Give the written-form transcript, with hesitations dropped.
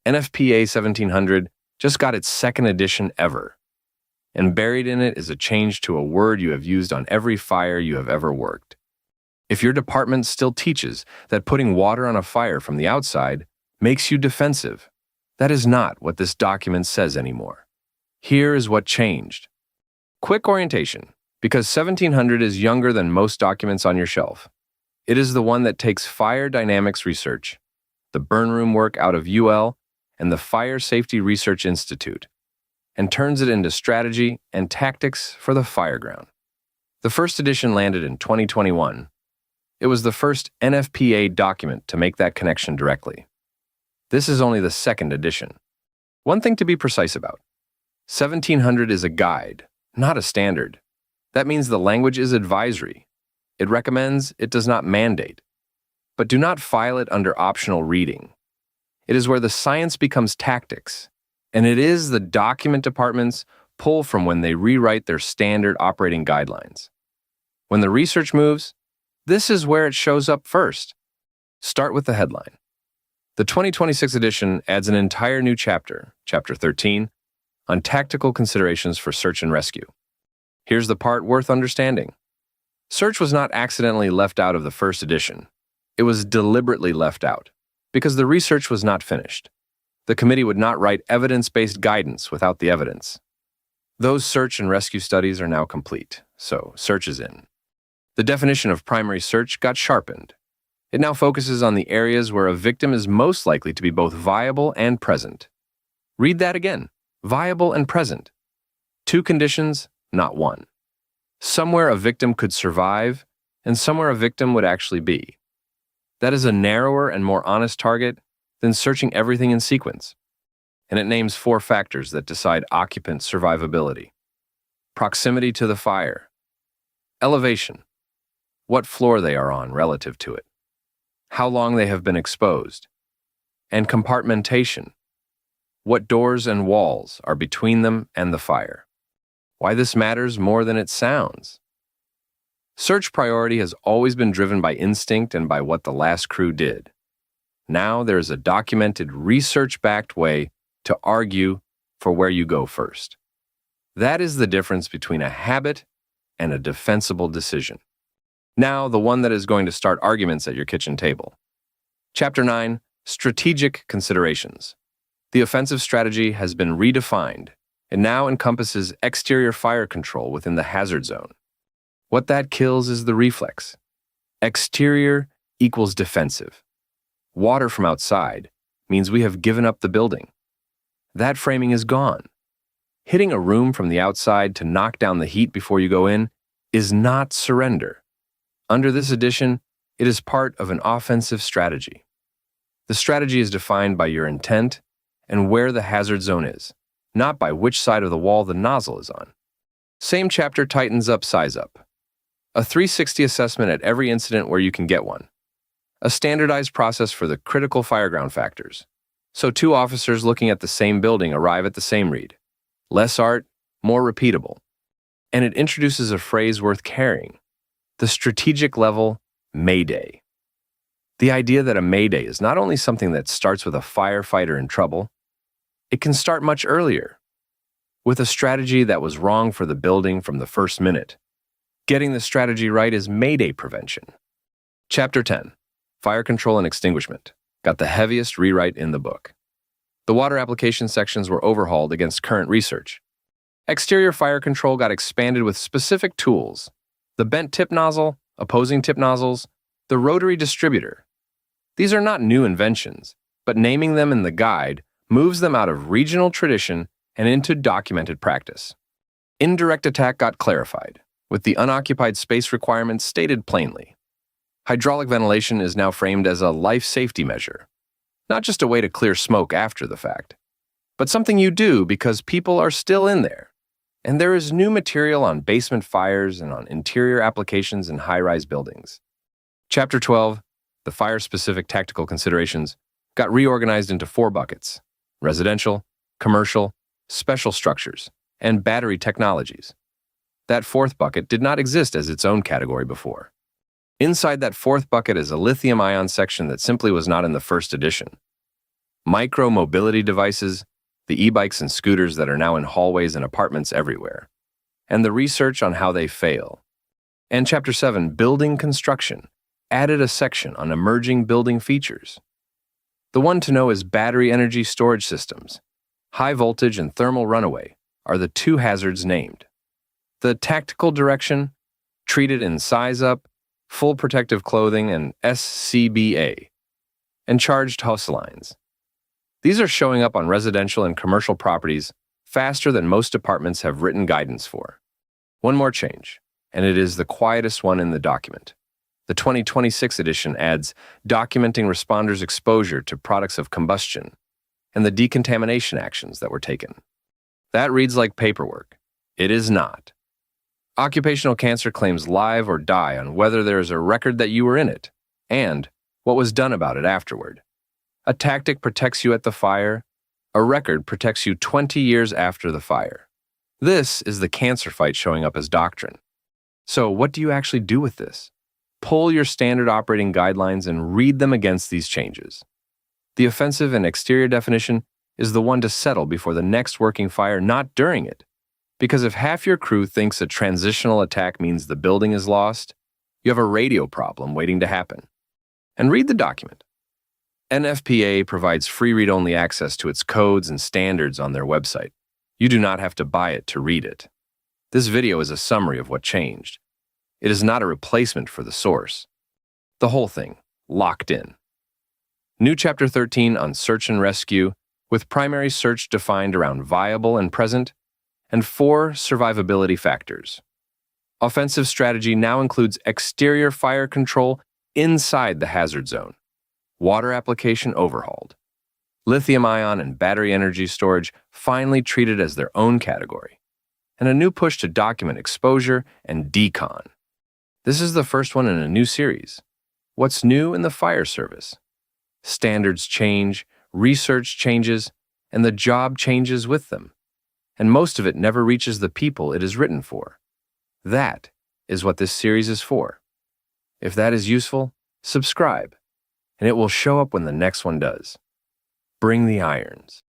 NFPA 1700 just got its second edition ever, and buried in it is a change to a word you have used on every fire you have ever worked. If your department still teaches that putting water on a fire from the outside makes you defensive, that is not what this document says anymore. Here is what changed. Quick orientation, because 1700 is younger than most documents on your shelf. It is the one that takes fire dynamics research, the burn room work out of UL, and the Fire Safety Research Institute, and turns it into strategy and tactics for the fireground. The first edition landed in 2021. It was the first NFPA document to make that connection directly. This is only the second edition. One thing to be precise about: 1700 is a guide, not a standard. That means the language is advisory. It recommends, it does not mandate. But do not file it under optional reading. It is where the science becomes tactics, and it is the document departments pull from when they rewrite their standard operating guidelines. When the research moves, this is where it shows up first. Start with the headline. The 2026 edition adds an entire new chapter, Chapter 13, on tactical considerations for search and rescue. Here's the part worth understanding. Search was not accidentally left out of the first edition. It was deliberately left out, because the research was not finished. The committee would not write evidence-based guidance without the evidence. Those search and rescue studies are now complete, so search is in. The definition of primary search got sharpened. It now focuses on the areas where a victim is most likely to be both viable and present. Read that again. Viable and present. Two conditions, not one. Somewhere a victim could survive, and somewhere a victim would actually be. That is a narrower and more honest target than searching everything in sequence. And it names 4 factors that decide occupant survivability. Proximity to the fire. Elevation. What floor they are on relative to it. How long they have been exposed. And compartmentation. What doors and walls are between them and the fire. Why this matters more than it sounds. Search priority has always been driven by instinct and by what the last crew did. Now there is a documented, research-backed way to argue for where you go first. That is the difference between a habit and a defensible decision. Now, the one that is going to start arguments at your kitchen table. Chapter 9, Strategic Considerations. The offensive strategy has been redefined. It now encompasses exterior fire control within the hazard zone. What that kills is the reflex. Exterior equals defensive. Water from outside means we have given up the building. That framing is gone. Hitting a room from the outside to knock down the heat before you go in is not surrender. Under this edition, it is part of an offensive strategy. The strategy is defined by your intent and where the hazard zone is, not by which side of the wall the nozzle is on. Same chapter tightens up size up. A 360 assessment at every incident where you can get one. A standardized process for the critical fireground factors. So 2 officers looking at the same building arrive at the same read. Less art, more repeatable. And it introduces a phrase worth carrying. The strategic level, Mayday. The idea that a Mayday is not only something that starts with a firefighter in trouble, it can start much earlier, with a strategy that was wrong for the building from the first minute. Getting the strategy right is Mayday prevention. Chapter 10, Fire Control and Extinguishment, got the heaviest rewrite in the book. The water application sections were overhauled against current research. Exterior fire control got expanded with specific tools. The bent tip nozzle, opposing tip nozzles, the rotary distributor. These are not new inventions, but naming them in the guide moves them out of regional tradition and into documented practice. Indirect attack got clarified, with the unoccupied space requirements stated plainly. Hydraulic ventilation is now framed as a life safety measure, not just a way to clear smoke after the fact, but something you do because people are still in there. And there is new material on basement fires and on interior applications in high-rise buildings. Chapter 12, the fire-specific tactical considerations, got reorganized into 4 buckets: residential, commercial, special structures, and battery technologies. That 4th bucket did not exist as its own category before. Inside that 4th bucket is a lithium-ion section that simply was not in the first edition. micro-mobility devices, the e-bikes and scooters that are now in hallways and apartments everywhere, and the research on how they fail. And Chapter 7, Building Construction, added a section on emerging building features. The one to know is battery energy storage systems. High voltage and thermal runaway are the two hazards named. The tactical direction, treated in size up, full protective clothing, and SCBA, and charged house lines. These are showing up on residential and commercial properties faster than most departments have written guidance for. One more change, and it is the quietest one in the document. The 2026 edition adds documenting responders' exposure to products of combustion and the decontamination actions that were taken. That reads like paperwork. It is not. Occupational cancer claims live or die on whether there is a record that you were in it and what was done about it afterward. A tactic protects you at the fire. A record protects you 20 years after the fire. This is the cancer fight showing up as doctrine. So what do you actually do with this? Pull your standard operating guidelines and read them against these changes. The offensive and exterior definition is the one to settle before the next working fire, not during it. Because if half your crew thinks a transitional attack means the building is lost, you have a radio problem waiting to happen. And read the document. NFPA provides free read-only access to its codes and standards on their website. You do not have to buy it to read it. This video is a summary of what changed. It is not a replacement for the source. The whole thing, locked in. New Chapter 13 on search and rescue, with primary search defined around viable and present, and 4 survivability factors. Offensive strategy now includes exterior fire control inside the hazard zone. Water application overhauled. Lithium-ion and battery energy storage finally treated as their own category. And a new push to document exposure and Decon. This is the first one in a new series. What's new in the fire service? Standards change, research changes, and the job changes with them. And most of it never reaches the people it is written for. That is what this series is for. If that is useful, subscribe, and it will show up when the next one does. Bring the irons.